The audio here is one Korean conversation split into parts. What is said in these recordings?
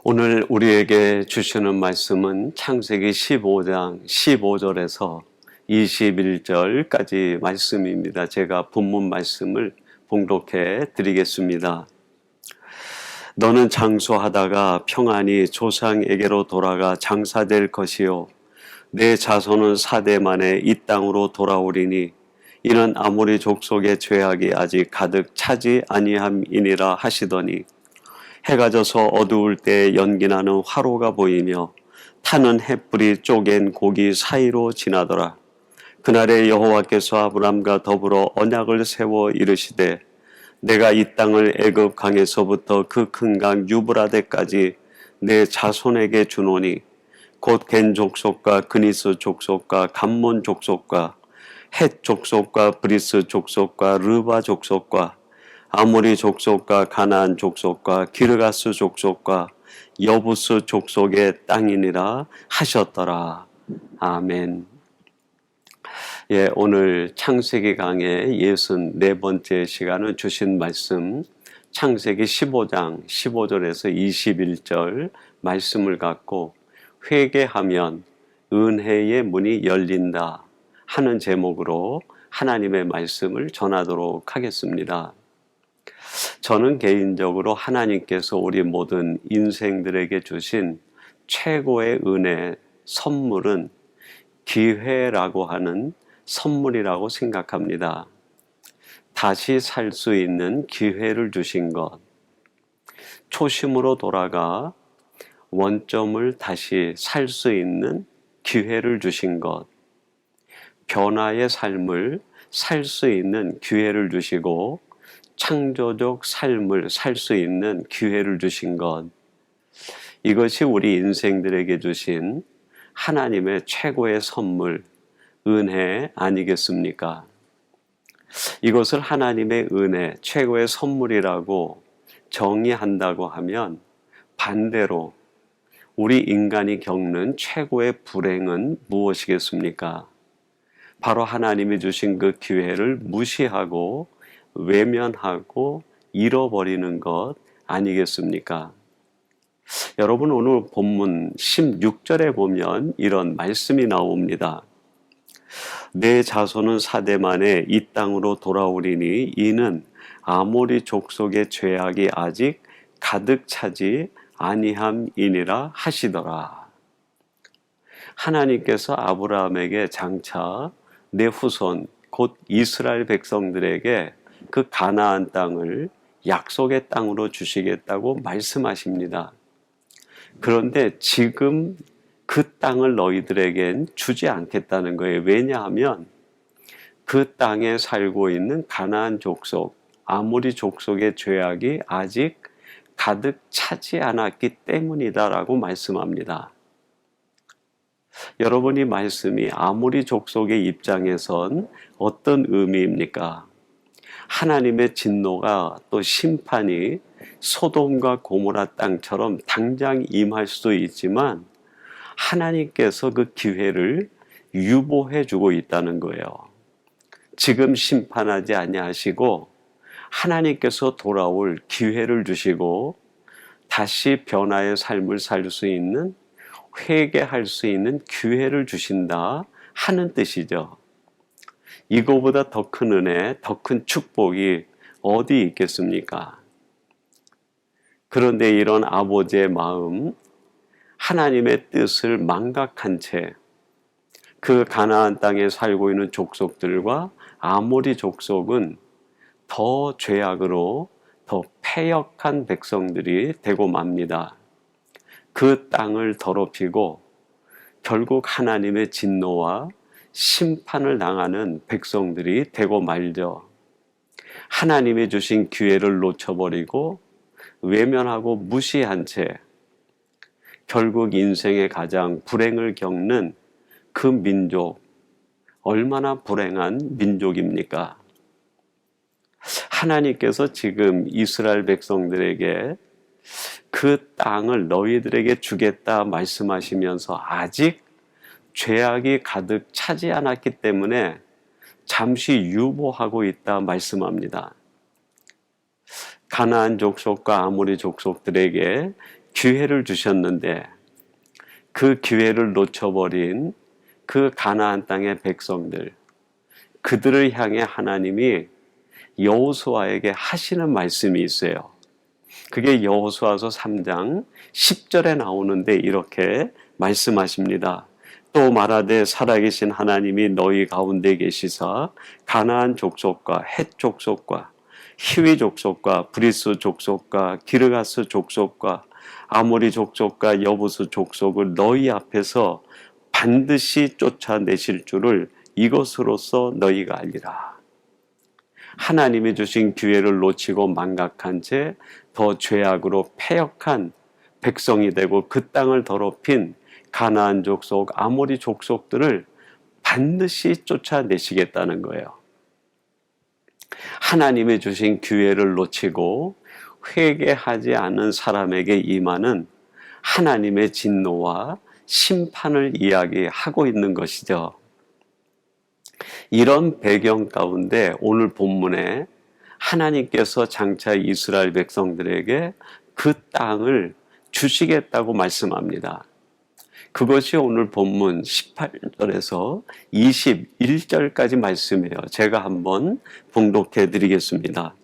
오늘 우리에게 주시는 말씀은 창세기 15장 15절에서 21절까지 말씀입니다. 제가 본문 말씀을 봉독해 드리겠습니다. 너는 장수하다가 평안히 조상에게로 돌아가 장사될 것이요 내 자손은 사대 만에 이 땅으로 돌아오리니 이는 아모리 족속의 죄악이 아직 가득 차지 아니함이니라 하시더니 해가 져서 어두울 때 연기나는 화로가 보이며 타는 햇불이 쪼갠 고기 사이로 지나더라. 그날에 여호와께서 아브람과 더불어 언약을 세워 이르시되 내가 이 땅을 애굽 강에서부터 그 큰 강 유브라데까지 내 자손에게 주노니 곧 겐 족속과 그니스 족속과 감몬 족속과 헷 족속과 브리스 족속과 르바 족속과 아모리 족속과 가나안 족속과 기르가스 족속과 여부스 족속의 땅이니라 하셨더라. 아멘. 오늘 창세기 강의 64번째 시간은 주신 말씀 창세기 15장 15절에서 21절 말씀을 갖고 회개하면 은혜의 문이 열린다 하는 제목으로 하나님의 말씀을 전하도록 하겠습니다. 저는 개인적으로 하나님께서 우리 모든 인생들에게 주신 최고의 은혜, 선물은 기회라고 하는 선물이라고 생각합니다. 다시 살 수 있는 기회를 주신 것, 초심으로 돌아가 원점을 다시 살 수 있는 기회를 주신 것, 변화의 삶을 살 수 있는 기회를 주시고 창조적 삶을 살 수 있는 기회를 주신 것, 이것이 우리 인생들에게 주신 하나님의 최고의 선물, 은혜 아니겠습니까? 이것을 하나님의 은혜, 최고의 선물이라고 정의한다고 하면 반대로 우리 인간이 겪는 최고의 불행은 무엇이겠습니까? 바로 하나님이 주신 그 기회를 무시하고 외면하고 잃어버리는 것 아니겠습니까? 여러분, 오늘 본문 16절에 보면 이런 말씀이 나옵니다. 내 자손은 사대 만에 이 땅으로 돌아오리니 이는 아모리 족속의 죄악이 아직 가득 차지 아니함이니라 하시더라. 하나님께서 아브라함에게 장차 내 후손 곧 이스라엘 백성들에게 그 가나안 땅을 약속의 땅으로 주시겠다고 말씀하십니다. 그런데 지금 그 땅을 너희들에겐 주지 않겠다는 거예요. 왜냐하면 그 땅에 살고 있는 가나안 족속, 아모리 족속의 죄악이 아직 가득 차지 않았기 때문이다라고 말씀합니다. 여러분, 이 말씀이 아모리 족속의 입장에선 어떤 의미입니까? 하나님의 진노가 또 심판이 소돔과 고모라 땅처럼 당장 임할 수도 있지만 하나님께서 그 기회를 유보해 주고 있다는 거예요. 지금 심판하지 아니하시고 하나님께서 돌아올 기회를 주시고 다시 변화의 삶을 살 수 있는, 회개할 수 있는 기회를 주신다 하는 뜻이죠. 이거보다 더 큰 은혜, 더 큰 축복이 어디 있겠습니까? 그런데 이런 아버지의 마음, 하나님의 뜻을 망각한 채 그 가나안 땅에 살고 있는 족속들과 아모리 족속은 더 죄악으로 더 패역한 백성들이 되고 맙니다. 그 땅을 더럽히고 결국 하나님의 진노와 심판을 당하는 백성들이 되고 말죠. 하나님이 주신 기회를 놓쳐버리고 외면하고 무시한 채 결국 인생의 가장 불행을 겪는 그 민족, 얼마나 불행한 민족입니까? 하나님께서 지금 이스라엘 백성들에게 그 땅을 너희들에게 주겠다 말씀하시면서 아직 죄악이 가득 차지 않았기 때문에 잠시 유보하고 있다 말씀합니다. 가나안 족속과 아모리 족속들에게 기회를 주셨는데 그 기회를 놓쳐버린 그 가나안 땅의 백성들, 그들을 향해 하나님이 여호수아에게 하시는 말씀이 있어요. 그게 여호수아서 3장 10절에 나오는데 이렇게 말씀하십니다. 또 말하되 살아계신 하나님이 너희 가운데 계시사 가나안 족속과 헷 족속과 히위 족속과 브리스 족속과 기르가스 족속과 아모리 족속과 여부스 족속을 너희 앞에서 반드시 쫓아내실 줄을 이것으로써 너희가 알리라. 하나님이 주신 기회를 놓치고 망각한 채 더 죄악으로 패역한 백성이 되고 그 땅을 더럽힌 가나안 족속, 아모리 족속들을 반드시 쫓아내시겠다는 거예요. 하나님이 주신 기회를 놓치고 회개하지 않은 사람에게 임하는 하나님의 진노와 심판을 이야기하고 있는 것이죠. 이런 배경 가운데 오늘 본문에 하나님께서 장차 이스라엘 백성들에게 그 땅을 주시겠다고 말씀합니다. 그것이 오늘 본문 18절에서 21절까지 말씀이에요. 제가 한번 봉독해 드리겠습니다.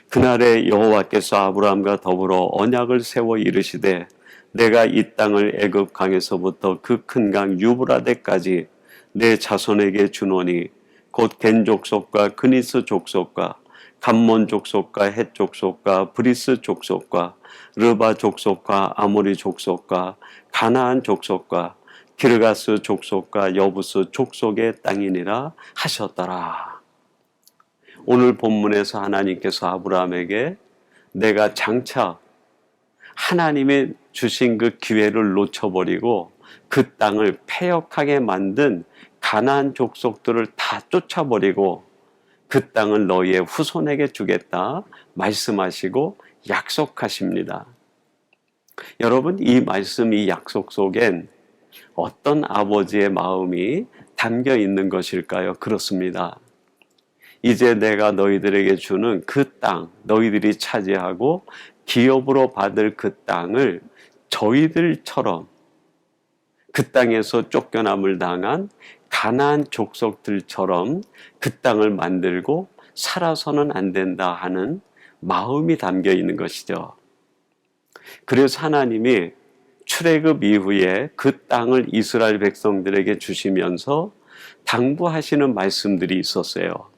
그날에 여호와께서 아브라함과 더불어 언약을 세워 이르시되 내가 이 땅을 애굽 강에서부터 그 큰 강 유브라데까지 내 자손에게 주노니 곧 겐 족속과 그니스 족속과 감몬 족속과 헷 족속과 브리스 족속과 르바 족속과 아모리 족속과 가나안 족속과 기르가스 족속과 여부스 족속의 땅이니라 하셨더라. 오늘 본문에서 하나님께서 아브라함에게 내가 장차 하나님의 주신 그 기회를 놓쳐버리고 그 땅을 패역하게 만든 가나안 족속들을 다 쫓아버리고 그 땅을 너희의 후손에게 주겠다 말씀하시고 약속하십니다. 여러분, 이 말씀, 이 약속 속엔 어떤 아버지의 마음이 담겨 있는 것일까요? 그렇습니다. 이제 내가 너희들에게 주는 그 땅, 너희들이 차지하고 기업으로 받을 그 땅을 저희들처럼 그 땅에서 쫓겨남을 당한 가나안 족속들처럼 그 땅을 만들고 살아서는 안 된다 하는 마음이 담겨 있는 것이죠. 그래서 하나님이 출애굽 이후에 그 땅을 이스라엘 백성들에게 주시면서 당부하시는 말씀들이 있었어요.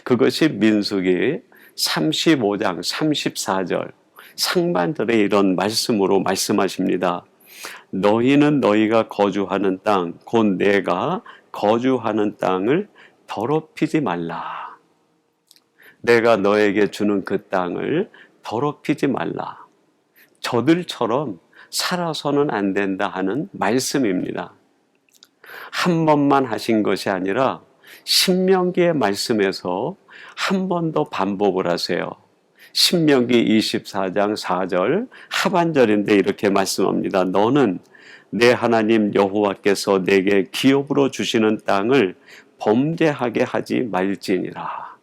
그것이 민수기 35장 34절 상반절에 이런 말씀으로 말씀하십니다. 너희는 너희가 거주하는 땅, 곧 내가 거주하는 땅을 더럽히지 말라. 내가 너에게 주는 그 땅을 더럽히지 말라. 저들처럼 살아서는 안 된다 하는 말씀입니다. 한 번만 하신 것이 아니라 신명기의 말씀에서 한 번 더 반복을 하세요. 신명기 24장 4절 하반절인데 이렇게 말씀합니다. 너는 내 하나님 여호와께서 내게 기업으로 주시는 땅을 범죄하게 하지 말지니라.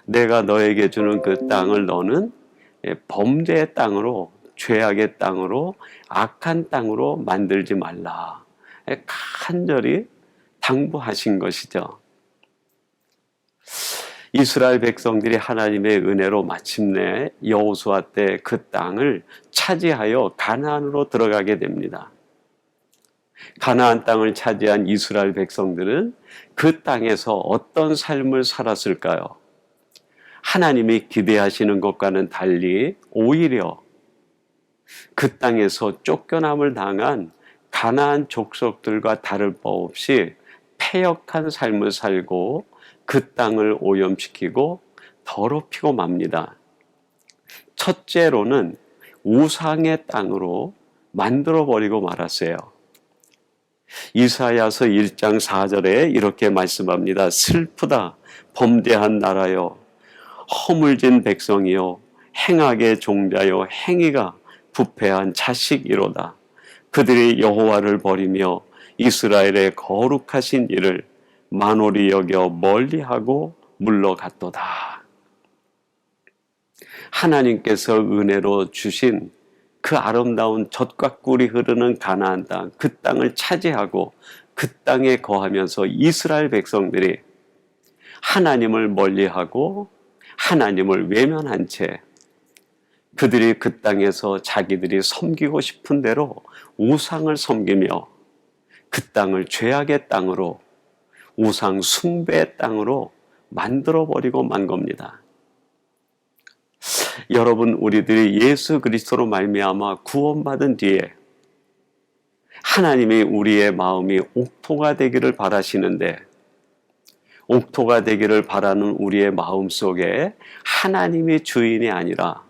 내가 너에게 주는 그 땅을 너는 범죄의 땅으로, 죄악의 땅으로, 악한 땅으로 만들지 말라. 간절히 당부하신 것이죠. 이스라엘 백성들이 하나님의 은혜로 마침내 여호수아 때 그 땅을 차지하여 가나안으로 들어가게 됩니다. 가나안 땅을 차지한 이스라엘 백성들은 그 땅에서 어떤 삶을 살았을까요? 하나님이 기대하시는 것과는 달리 오히려 그 땅에서 쫓겨남을 당한 가나안 족속들과 다를 바 없이 패역한 삶을 살고 그 땅을 오염시키고 더럽히고 맙니다. 첫째로는 우상의 땅으로 만들어버리고 말았어요. 이사야서 1장 4절에 이렇게 말씀합니다. 슬프다 범죄한 나라여, 허물진 백성이요, 행악의 종자요, 행위가 부패한 자식이로다. 그들이 여호와를 버리며 이스라엘의 거룩하신 이를 만홀히 여겨 멀리하고 물러갔도다. 하나님께서 은혜로 주신 그 아름다운 젖과 꿀이 흐르는 가나안 땅, 그 땅을 차지하고 그 땅에 거하면서 이스라엘 백성들이 하나님을 멀리하고 하나님을 외면한 채 그들이 그 땅에서 자기들이 섬기고 싶은 대로 우상을 섬기며 그 땅을 죄악의 땅으로, 우상 숭배의 땅으로 만들어버리고 만 겁니다. 여러분, 우리들이 예수 그리스도로 말미암아 구원받은 뒤에 하나님이 우리의 마음이 옥토가 되기를 바라시는데, 옥토가 되기를 바라는 우리의 마음 속에 하나님이 주인이 아니라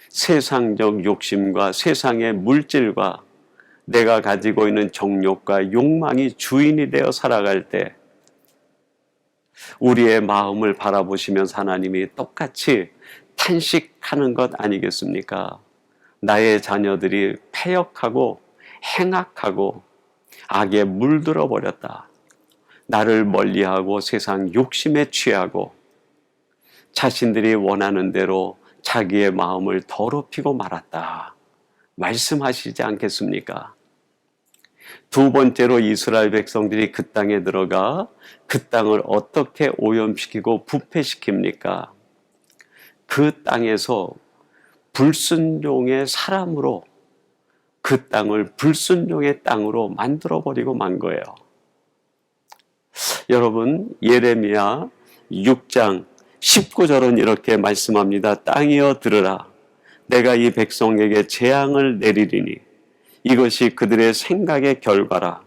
세상적 욕심과 세상의 물질과 내가 가지고 있는 정욕과 욕망이 주인이 되어 살아갈 때 우리의 마음을 바라보시면서 하나님이 똑같이 탄식하는 것 아니겠습니까? 나의 자녀들이 패역하고 행악하고 악에 물들어 버렸다. 나를 멀리하고 세상 욕심에 취하고 자신들이 원하는 대로 자기의 마음을 더럽히고 말았다. 말씀하시지 않겠습니까? 두 번째로 이스라엘 백성들이 그 땅에 들어가 그 땅을 어떻게 오염시키고 부패시킵니까? 그 땅에서 불순종의 사람으로 그 땅을 불순종의 땅으로 만들어버리고 만 거예요. 여러분, 예레미야 6장 19절은 이렇게 말씀합니다. 땅이여 들으라. 내가 이 백성에게 재앙을 내리리니 이것이 그들의 생각의 결과라.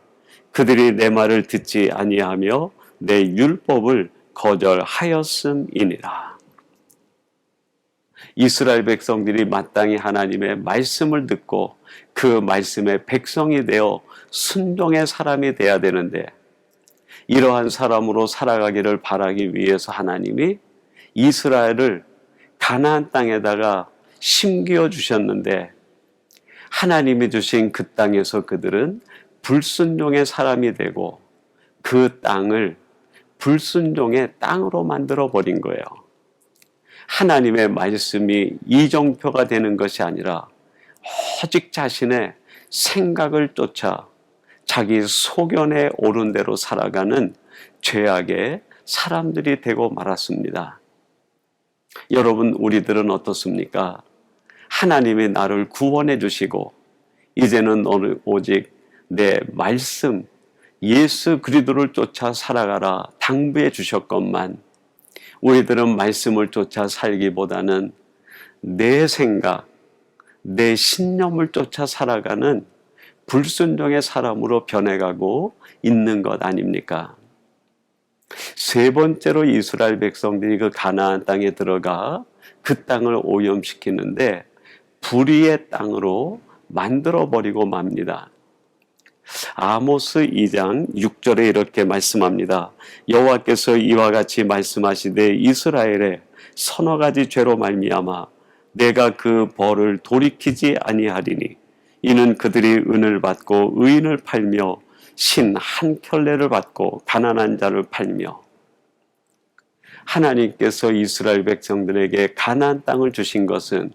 그들이 내 말을 듣지 아니하며 내 율법을 거절하였음이니라. 이스라엘 백성들이 마땅히 하나님의 말씀을 듣고 그 말씀의 백성이 되어 순종의 사람이 되어야 되는데, 이러한 사람으로 살아가기를 바라기 위해서 하나님이 이스라엘을 가나안 땅에다가 심겨 주셨는데, 하나님이 주신 그 땅에서 그들은 불순종의 사람이 되고 그 땅을 불순종의 땅으로 만들어 버린 거예요. 하나님의 말씀이 이정표가 되는 것이 아니라 오직 자신의 생각을 쫓아 자기 소견에 오른 대로 살아가는 죄악의 사람들이 되고 말았습니다. 여러분, 우리들은 어떻습니까? 하나님이 나를 구원해 주시고 이제는 오직 내 말씀 예수 그리스도를 쫓아 살아가라 당부해 주셨건만, 우리들은 말씀을 쫓아 살기보다는 내 생각, 내 신념을 쫓아 살아가는 불순종의 사람으로 변해가고 있는 것 아닙니까? 세 번째로 이스라엘 백성들이 그 가나안 땅에 들어가 그 땅을 오염시키는데 불의의 땅으로 만들어버리고 맙니다. 아모스 2장 6절에 이렇게 말씀합니다. 여호와께서 이와 같이 말씀하시되 이스라엘의 서너 가지 죄로 말미암아 내가 그 벌을 돌이키지 아니하리니 이는 그들이 은을 받고 의인을 팔며 신 한 켤레를 받고 가난한 자를 팔며. 하나님께서 이스라엘 백성들에게 가나안 땅을 주신 것은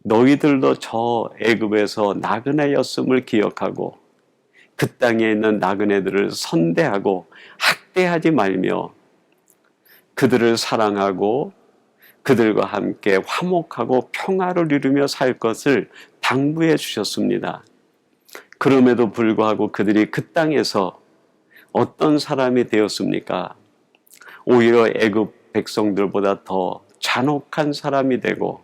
너희들도 저 애굽에서 나그네였음을 기억하고 그 땅에 있는 나그네들을 선대하고 학대하지 말며 그들을 사랑하고 그들과 함께 화목하고 평화를 이루며 살 것을 당부해 주셨습니다. 그럼에도 불구하고 그들이 그 땅에서 어떤 사람이 되었습니까? 오히려 애굽 백성들보다 더 잔혹한 사람이 되고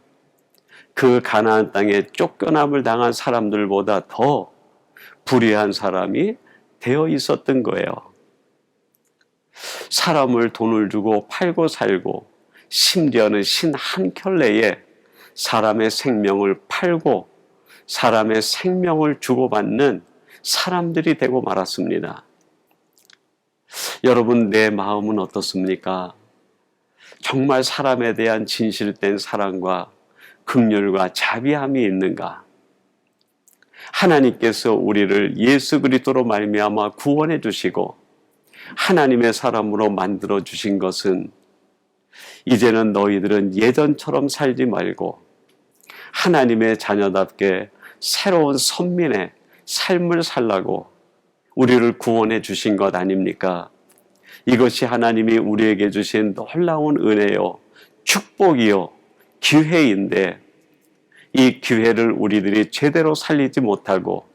그 가나안 땅에 쫓겨남을 당한 사람들보다 더 불의한 사람이 되어 있었던 거예요. 사람을 돈을 주고 팔고 살고 심지어는 신 한 켤레에 사람의 생명을 팔고 사람의 생명을 주고받는 사람들이 되고 말았습니다. 여러분, 내 마음은 어떻습니까? 정말 사람에 대한 진실된 사랑과 긍휼과 자비함이 있는가? 하나님께서 우리를 예수 그리스도로 말미암아 구원해 주시고 하나님의 사람으로 만들어 주신 것은 이제는 너희들은 예전처럼 살지 말고 하나님의 자녀답게 새로운 선민의 삶을 살라고 우리를 구원해 주신 것 아닙니까? 이것이 하나님이 우리에게 주신 놀라운 은혜요, 축복이요, 기회인데 이 기회를 우리들이 제대로 살리지 못하고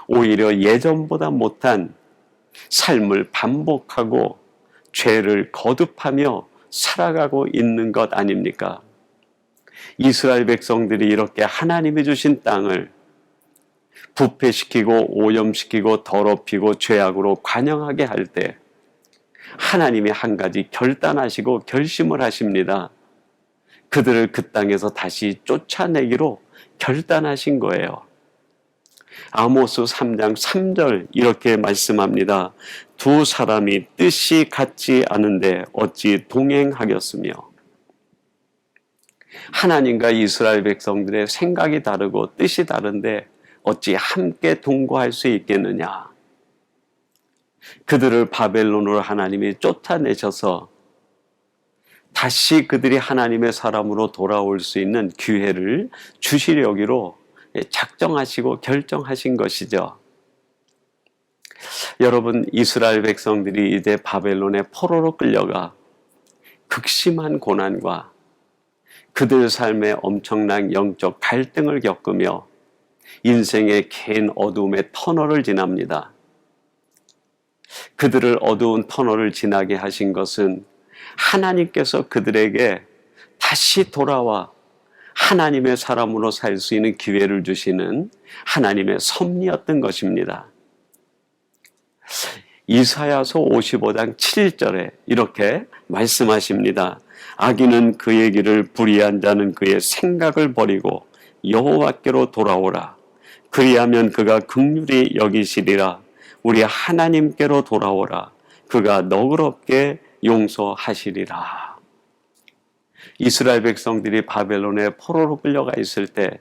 오히려 예전보다 못한 삶을 반복하고 죄를 거듭하며 살아가고 있는 것 아닙니까? 이스라엘 백성들이 이렇게 하나님이 주신 땅을 부패시키고 오염시키고 더럽히고 죄악으로 관영하게 할 때 하나님이 한 가지 결단하시고 결심을 하십니다. 그들을 그 땅에서 다시 쫓아내기로 결단하신 거예요. 아모스 3장 3절 이렇게 말씀합니다. 두 사람이 뜻이 같지 않은데 어찌 동행하겠으며. 하나님과 이스라엘 백성들의 생각이 다르고 뜻이 다른데 어찌 함께 동거할 수 있겠느냐. 그들을 바벨론으로 하나님이 쫓아내셔서 다시 그들이 하나님의 사람으로 돌아올 수 있는 기회를 주시려기로 작정하시고 결정하신 것이죠. 여러분, 이스라엘 백성들이 이제 바벨론의 포로로 끌려가 극심한 고난과 그들 삶의 엄청난 영적 갈등을 겪으며 인생의 긴 어두움의 터널을 지납니다. 그들을 어두운 터널을 지나게 하신 것은 하나님께서 그들에게 다시 돌아와 하나님의 사람으로 살 수 있는 기회를 주시는 하나님의 섭리였던 것입니다. 이사야서 55장 7절에 이렇게 말씀하십니다. 악인은 그의 길을 불의한 자는 그의 생각을 버리고 여호와께로 돌아오라. 그리하면 그가 긍휼히 여기시리라. 우리 하나님께로 돌아오라. 그가 너그럽게 용서하시리라. 이스라엘 백성들이 바벨론의 포로로 끌려가 있을 때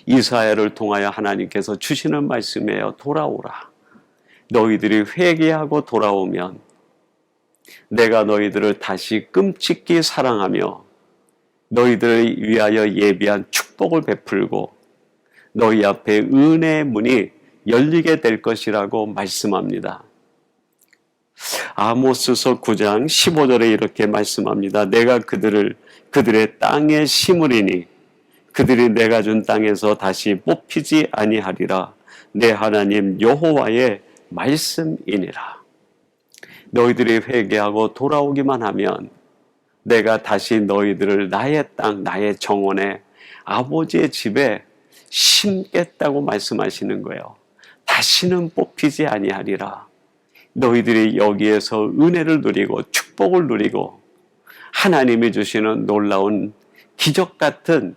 이사야를 통하여 하나님께서 주시는 말씀이에요. 돌아오라. 너희들이 회개하고 돌아오면 내가 너희들을 다시 끔찍히 사랑하며 너희들을 위하여 예비한 축복을 베풀고 너희 앞에 은혜의 문이 열리게 될 것이라고 말씀합니다. 아모스서 9장 15절에 이렇게 말씀합니다. 내가 그들의 땅에 심으리니 그들이 내가 준 땅에서 다시 뽑히지 아니하리라. 내 하나님 여호와의 말씀이니라. 너희들이 회개하고 돌아오기만 하면 내가 다시 너희들을 나의 땅, 나의 정원에 아버지의 집에 심겠다고 말씀하시는 거예요. 다시는 뽑히지 아니하리라. 너희들이 여기에서 은혜를 누리고 축복을 누리고 하나님이 주시는 놀라운 기적 같은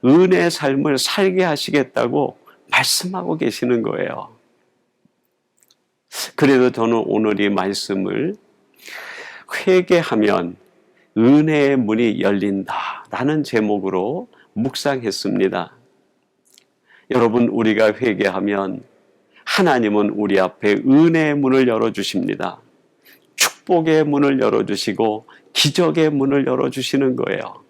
은혜의 삶을 살게 하시겠다고 말씀하고 계시는 거예요. 그래도 저는 오늘 이 말씀을 회개하면 은혜의 문이 열린다라는 제목으로 묵상했습니다. 여러분, 우리가 회개하면 하나님은 우리 앞에 은혜의 문을 열어주십니다. 축복의 문을 열어주시고 기적의 문을 열어주시는 거예요.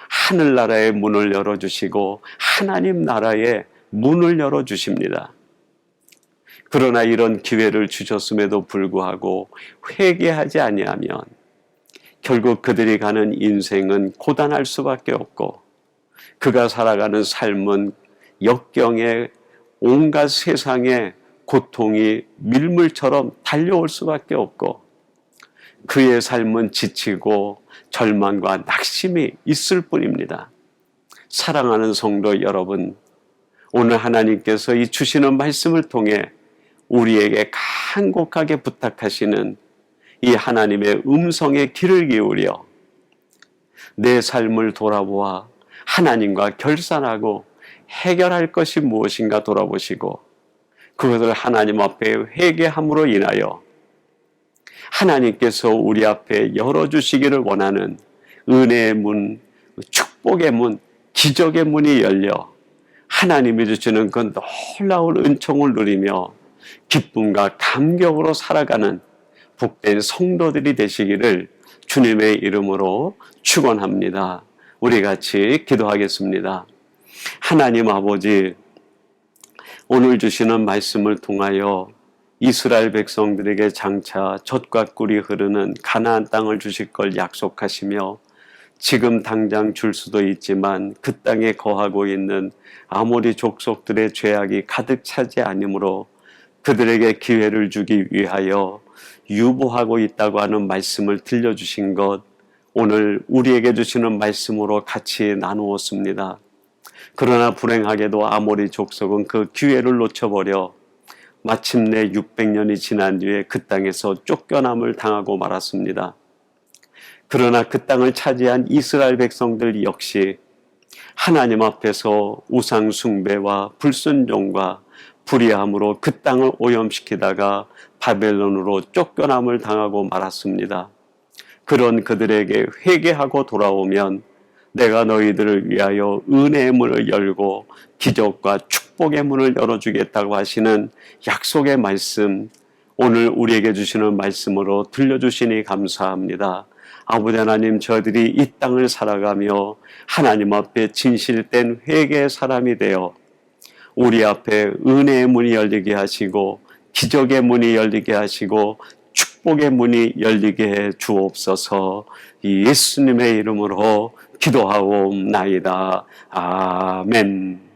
하늘나라의 문을 열어주시고 하나님 나라의 문을 열어주십니다. 그러나 이런 기회를 주셨음에도 불구하고 회개하지 아니하면 결국 그들이 가는 인생은 고단할 수밖에 없고 그가 살아가는 삶은 역경의 온갖 세상의 고통이 밀물처럼 달려올 수밖에 없고 그의 삶은 지치고 절망과 낙심이 있을 뿐입니다. 사랑하는 성도 여러분, 오늘 하나님께서 이 주시는 말씀을 통해 우리에게 간곡하게 부탁하시는 이 하나님의 음성에 귀를 기울여 내 삶을 돌아보아 하나님과 결산하고 해결할 것이 무엇인가 돌아보시고 그것을 하나님 앞에 회개함으로 인하여 하나님께서 우리 앞에 열어주시기를 원하는 은혜의 문, 축복의 문, 기적의 문이 열려 하나님이 주시는 그 놀라운 은총을 누리며 기쁨과 감격으로 살아가는 복된 성도들이 되시기를 주님의 이름으로 축원합니다. 우리 같이 기도하겠습니다. 하나님 아버지, 오늘 주시는 말씀을 통하여 이스라엘 백성들에게 장차 젖과 꿀이 흐르는 가나안 땅을 주실 걸 약속하시며 지금 당장 줄 수도 있지만 그 땅에 거하고 있는 아모리 족속들의 죄악이 가득 차지 아니므로 그들에게 기회를 주기 위하여 유보하고 있다고 하는 말씀을 들려주신 것, 오늘 우리에게 주시는 말씀으로 같이 나누었습니다. 그러나 불행하게도 아모리 족속은 그 기회를 놓쳐버려 마침내 600년이 지난 뒤에 그 땅에서 쫓겨남을 당하고 말았습니다. 그러나 그 땅을 차지한 이스라엘 백성들 역시 하나님 앞에서 우상 숭배와 불순종과 불의함으로 그 땅을 오염시키다가 바벨론으로 쫓겨남을 당하고 말았습니다. 그런 그들에게 회개하고 돌아오면 내가 너희들을 위하여 은혜의 문을 열고 기적과 축복의 문을 열어주겠다고 하시는 약속의 말씀, 오늘 우리에게 주시는 말씀으로 들려주시니 감사합니다. 아버지 하나님, 저희들이 이 땅을 살아가며 하나님 앞에 진실된 회개의 사람이 되어 우리 앞에 은혜의 문이 열리게 하시고 기적의 문이 열리게 하시고 축복의 문이 열리게 해 주옵소서. 예수님의 이름으로 기도하옵나이다. 아멘.